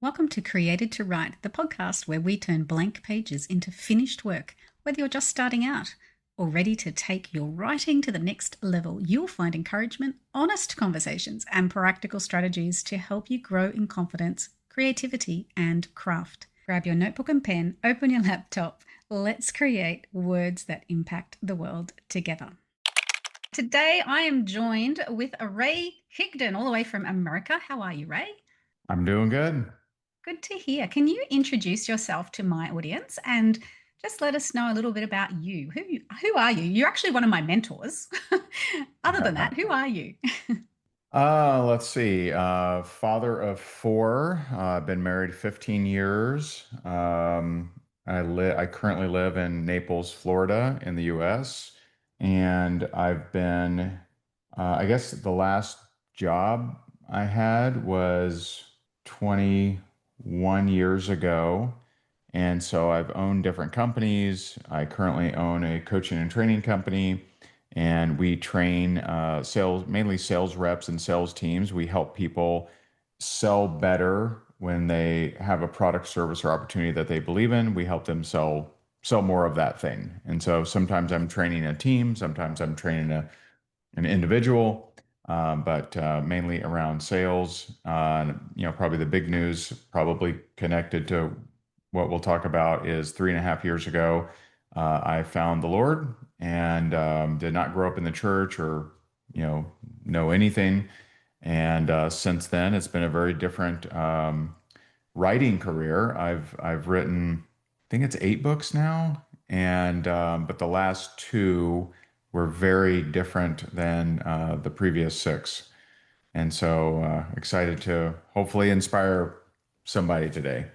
Welcome to Created to Write, the podcast where we turn blank pages into finished work. Whether you're just starting out or ready to take your writing to the next level, you'll find encouragement, honest conversations, and practical strategies to help you grow in confidence, creativity, and craft. Grab your notebook and pen, open your laptop. Let's create words that impact the world together. Today, I am joined with Ray Higdon, all the way from America. How are you, Ray? I'm doing good. Good to hear. Can you introduce yourself to my audience and just let us know a little bit about you? Who are you? You're actually one of my mentors. Other than that, who are you? Let's see. Father of four. Been married 15 years. I currently live in Naples, Florida, in the U.S. And I've been, I guess the last job I had was 21 years ago. And so I've owned different companies. I currently own a coaching and training company, and we train mainly sales reps and sales teams. We help people sell better when they have a product, service, or opportunity that they believe in. We help them sell more of that thing. And so sometimes I'm training a team, sometimes I'm training an individual, but mainly around sales. Probably the big news, probably connected to what we'll talk about, is 3.5 years ago, I found the Lord and did not grow up in the church or know anything. And since then, it's been a very different writing career. I've written, I think it's 8 books now, and but the last two were very different than the previous 6. And so excited to hopefully inspire somebody today.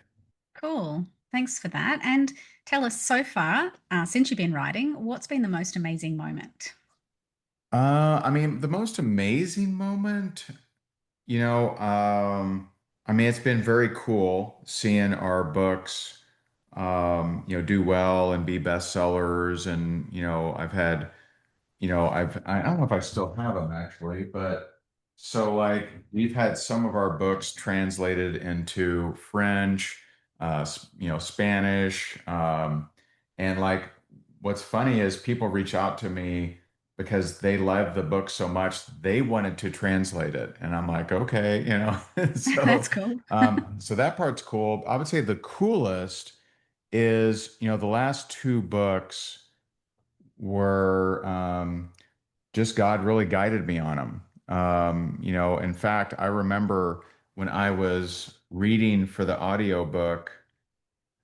Cool. Thanks for that. And tell us so far, since you've been writing, what's been the most amazing moment? I mean, the most amazing moment, you know, it's been very cool seeing our books, do well and be bestsellers. And, I've had, I don't know if I still have them actually, but so like we've had some of our books translated into French, Spanish, and like what's funny is people reach out to me because they love the book so much they wanted to translate it, and I'm like, okay, That's so cool. so that part's cool. I would say the coolest is the last 2 books were just God really guided me on them. In fact, I remember when I was reading for the audiobook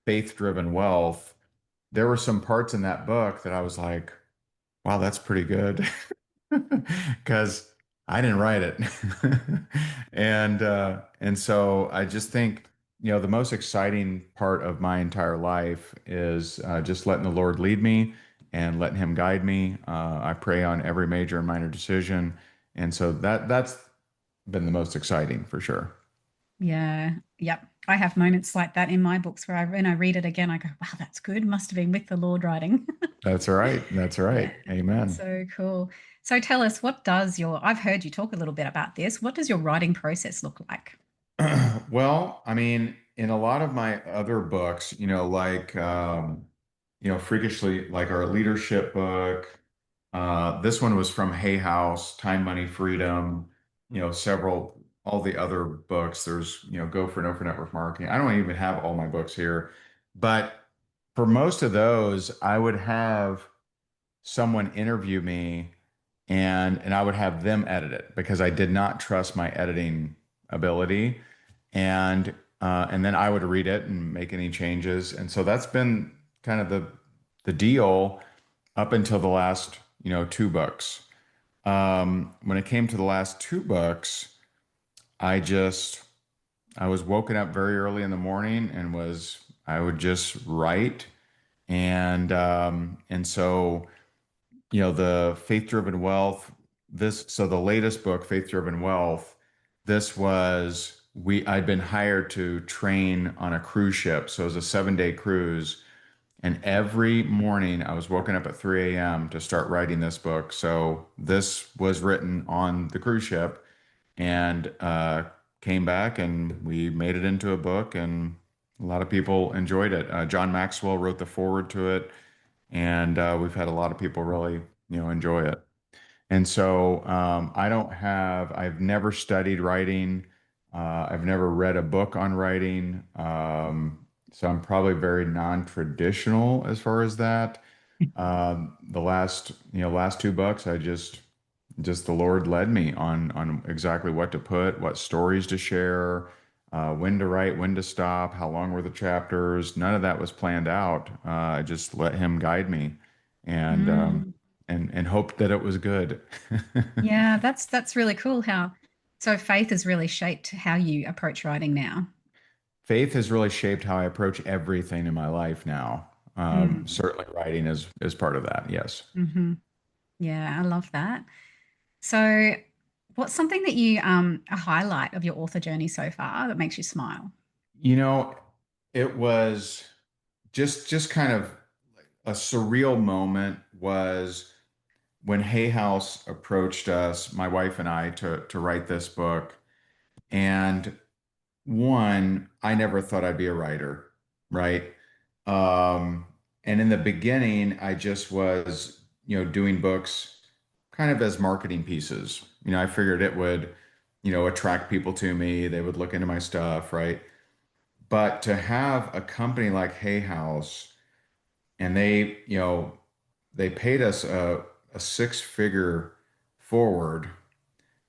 Faith Driven Wealth, there were some parts in that book that I was like, wow, that's pretty good. Because I didn't write it. And so I just think, the most exciting part of my entire life is just letting the Lord lead me and letting him guide me. I pray on every major and minor decision. And so that's been the most exciting for sure. Yeah. Yep. I have moments like that in my books where when I read it again, I go, wow, that's good. Must have been with the Lord writing. That's all right. That's all Yeah. right. Amen. So cool. So tell us, I've heard you talk a little bit about this. What does your writing process look like? Well, I mean, in a lot of my other books, freakishly, like our leadership book, this one was from Hay House, Time, Money, Freedom, all the other books. There's, Go for No for Network Marketing. I don't even have all my books here, but for most of those, I would have someone interview me and I would have them edit it because I did not trust my editing ability. And then I would read it and make any changes. And so that's been kind of the deal up until the last, 2 books. When it came to the last 2 books, I just I was woken up very early in the morning and I would just write. And so the Faith Driven Wealth, the latest book, Faith Driven Wealth, this was, I'd been hired to train on a cruise ship. So it was a 7-day cruise. And every morning I was woken up at 3 a.m. to start writing this book. So this was written on the cruise ship. And came back and we made it into a book, and a lot of people enjoyed it. John Maxwell wrote the foreword to it, and we've had a lot of people really, enjoy it. And so I've never studied writing. I've never read a book on writing. So I'm probably very non-traditional as far as that. The last two books, just the Lord led me on exactly what to put, what stories to share, when to write, when to stop, how long were the chapters. None of that was planned out. I just let Him guide me, and Mm. hoped that it was good. Yeah, that's really cool how so faith has really shaped how you approach writing now. Faith has really shaped how I approach everything in my life now. Mm. Certainly, writing is part of that. Yes. Hmm. Yeah, I love that. So, what's something that you a highlight of your author journey so far that makes you smile? You know, it was just kind of a surreal moment was when Hay House approached us, my wife and I, to write this book. And one, I never thought I'd be a writer, right? Um, and in the beginning, I just was, doing books kind of as marketing pieces. I figured it would, attract people to me. They would look into my stuff, right? But to have a company like Hay House, and they paid us a six-figure forward,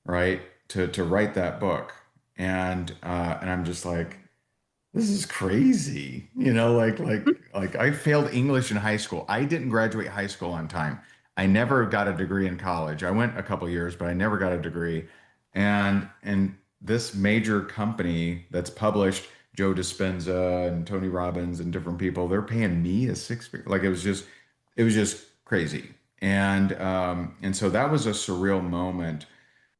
right, to write that book, and I'm just like, this is crazy. Like I failed English in high school. I didn't graduate high school on time. I never got a degree in college. I went a couple years, but I never got a degree. And this major company that's published Joe Dispenza and Tony Robbins and different people, they're paying me a six figure. Like it was just crazy. And so that was a surreal moment.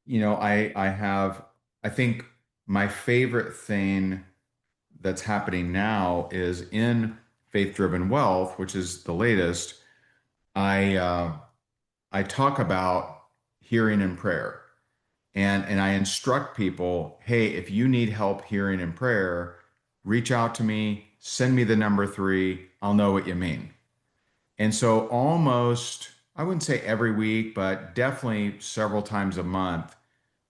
I think my favorite thing that's happening now is in Faith Driven Wealth, which is the latest. I uh, I talk about hearing and prayer, and I instruct people, hey, if you need help hearing and prayer, reach out to me, send me the number three. I'll know what you mean. And so almost, I wouldn't say every week, but definitely several times a month,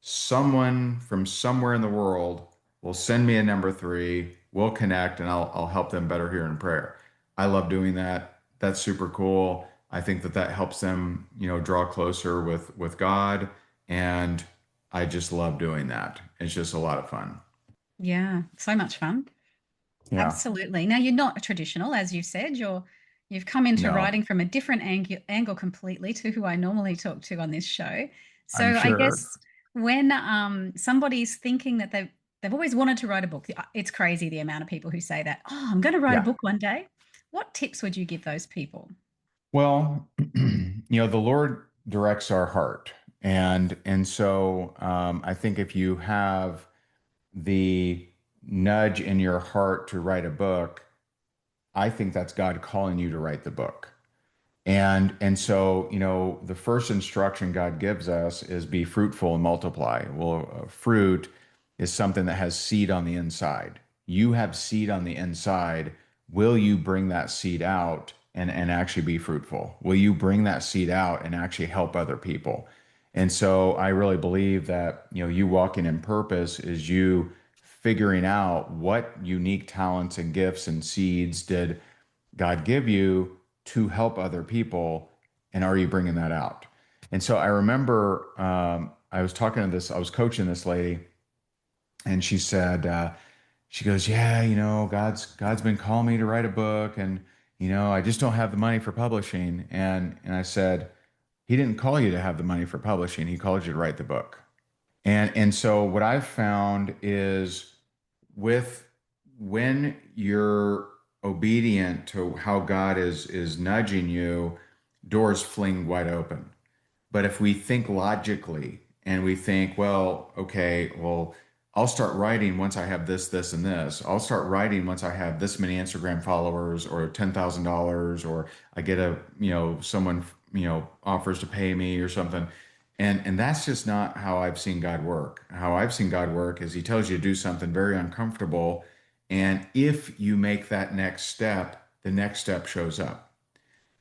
someone from somewhere in the world will send me a number three, we'll connect, and I'll help them better here in prayer. I love doing that. That's super cool. I think that helps them, draw closer with God, and I just love doing that. It's just a lot of fun. Yeah, so much fun. Yeah. Absolutely. Now you're not a traditional, as you've said. You've come into No, writing from a different angle completely to who I normally talk to on this show. I'm So I sure. guess when somebody's thinking that they've always wanted to write a book, it's crazy the amount of people who say that. Oh, I'm going to write a Yeah. book one day. What tips would you give those people? Well, the Lord directs our heart. And so I think if you have the nudge in your heart to write a book, I think that's God calling you to write the book. And so the first instruction God gives us is be fruitful and multiply. Well, fruit is something that has seed on the inside. You have seed on the inside. Will you bring that seed out and actually be fruitful? Will you bring that seed out and actually help other people? And so I really believe that, you walking in purpose is you figuring out what unique talents and gifts and seeds did God give you to help other people, and are you bringing that out? And so I remember I was coaching this lady, and she said, she goes, yeah, God's been calling me to write a book, and I just don't have the money for publishing. And I said, He didn't call you to have the money for publishing. He called you to write the book. And so what I've found is with when you're obedient to how God is nudging you, doors fling wide open. But if we think logically and we think, well, okay, well, I'll start writing once I have this, this, and this. I'll start writing once I have this many Instagram followers or $10,000, or I get someone, offers to pay me or something. And that's just not how I've seen God work. How I've seen God work is he tells you to do something very uncomfortable. And if you make that next step, the next step shows up.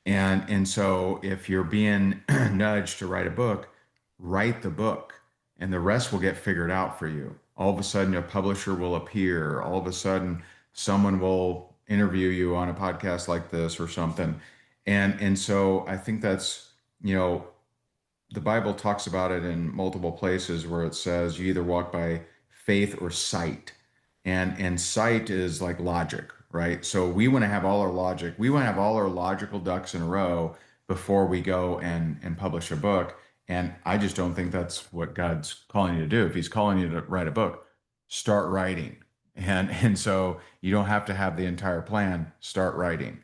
And so if you're being nudged to write a book, write the book and the rest will get figured out for you. All of a sudden a publisher will appear. All of a sudden someone will interview you on a podcast like this or something. And so I think that's, you know, the Bible talks about it in multiple places where it says you either walk by faith or sight. And sight is like logic, right? So we want to have all our logic, we want to have all our logical ducks in a row before we go and publish a book. And I just don't think that's what God's calling you to do. If he's calling you to write a book, start writing. And so you don't have to have the entire plan, start writing.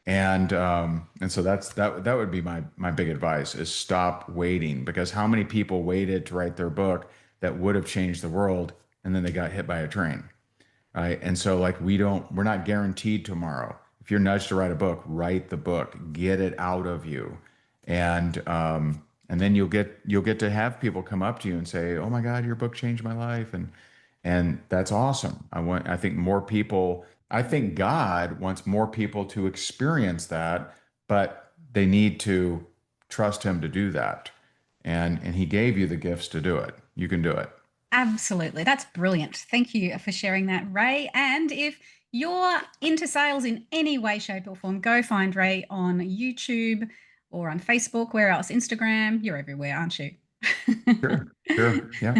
And so that would be my big advice is stop waiting, because how many people waited to write their book that would have changed the world and then they got hit by a train, right? And so like we're not guaranteed tomorrow. If you're nudged to write a book, write the book, get it out of you. And then you'll get to have people come up to you and say, "Oh my God, your book changed my life." And that's awesome. I think God wants more people to experience that, but they need to trust him to do that. And he gave you the gifts to do it. You can do it. Absolutely. That's brilliant. Thank you for sharing that, Ray. And if you're into sales in any way, shape, or form, go find Ray on YouTube or on Facebook. Where else? Instagram. You're everywhere, aren't you? Sure. Sure. Yeah.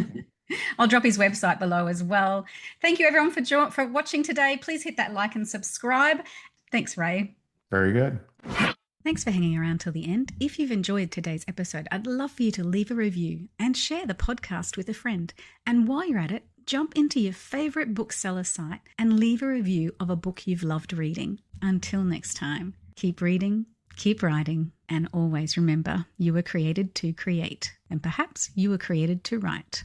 I'll drop his website below as well. Thank you, everyone, for watching today. Please hit that like and subscribe. Thanks, Ray. Very good. Thanks for hanging around till the end. If you've enjoyed today's episode, I'd love for you to leave a review and share the podcast with a friend. And while you're at it, jump into your favorite bookseller site and leave a review of a book you've loved reading. Until next time, keep reading, keep writing, and always remember you were created to create, and perhaps you were created to write.